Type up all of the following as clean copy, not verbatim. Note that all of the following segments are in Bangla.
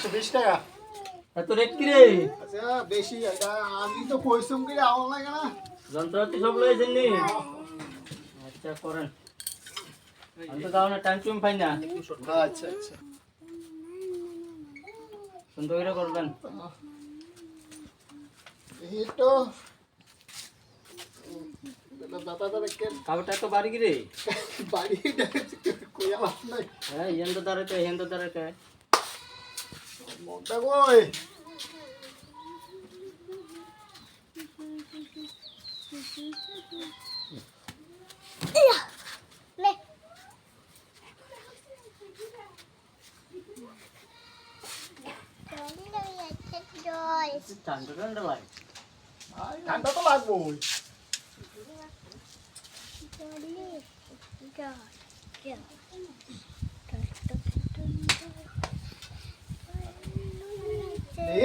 120 টাকা। এত রেট কি রে? আচ্ছা বেশি এটা আমি তো কইছুম কি আওয়াল লাগে না। যন্ত্রপাতি সব লয়েছেন নি? আচ্ছা করেন। আমি তো দাও না টাইম চুম পাই না। আচ্ছা আচ্ছা সুন্দর করে করবেন। এই তো দাদা দাদা কে কাপড়টা তো বাড়ি কি রে? বাড়ি কইয়া লাভ নাই। হ্যাঁ হেন তো দাঁড়াতে মনটা কই ঠান্ডা ঠান্ডা লাগে। ঠান্ডা তো লাগবোই।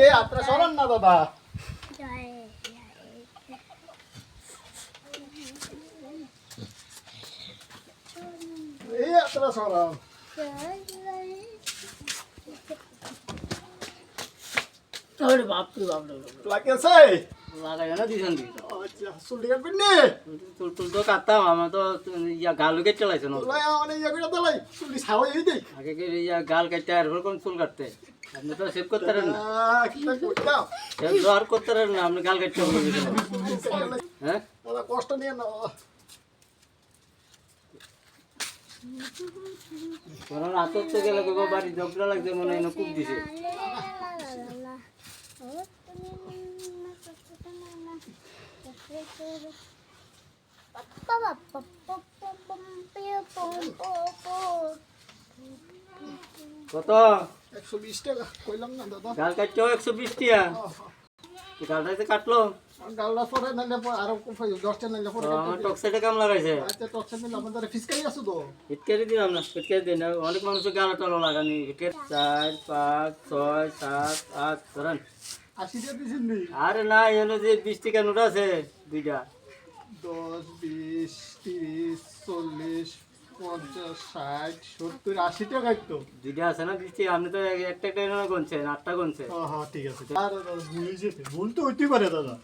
এ আপনারা সরান না দাদা। এই আপনারা সরান আরে বাপ রে বাপ রে বাপ। লাগেছে। লাগাই না দিছেন দি। আচ্ছা চুল কাটবেন নি? চুল তো কাটতাম আমার তো ইয়া গালু কেটে লাইছে না। তোলাই মানে ইয়া করে দালাই চুল ছাওয়াই হই দেই। আগে কে ইয়া গাল কাটতে আর কোন চুল কাটতে। আপনি তো সেভ করতে পারেন না। কি করতাম? সেভ তো আর করতে পারেন না আপনি গাল কাটতে বলবেন। হ্যাঁ? দাদা কষ্ট নিয়ে না। কারণ আতর তো গেলে গো বাড়ি ঝগড়া লাগছে মনে হয় না খুব দিছে। কত? 120 টাকা কইলাম না দাদা। গাল কাটছো 120 টাকা। কি গালটাতে কাটলো? গালটা পরে নাইলে আরো 10 টাকা নাইলে পরে আমার টক্সাইডে কাম লাগাইছে। আচ্ছা তো আচ্ছা নিলাম আমাদের ফিসকারি আছে তো। ফিটকারি দিলাম না ফিটকারি দিন অনেক মানুষের গাল টালো লাগানি ফিটকারি 4 5 6 7 8 ধরেন 80 টাকা দিছেন নি? আরে না এনে যে 20 টাকা নোট আছে দুইটা 10 20 30 40 50 60 70 80 টাকা তো। দুইটা আছে না 20 টাকা আপনি তো একটা একটা গুনছেন 8টা গুনছেন হ্যাঁ হ্যাঁ ঠিক আছে। আর ভুল হইছে ভুল তো হইতেই পারে দাদা।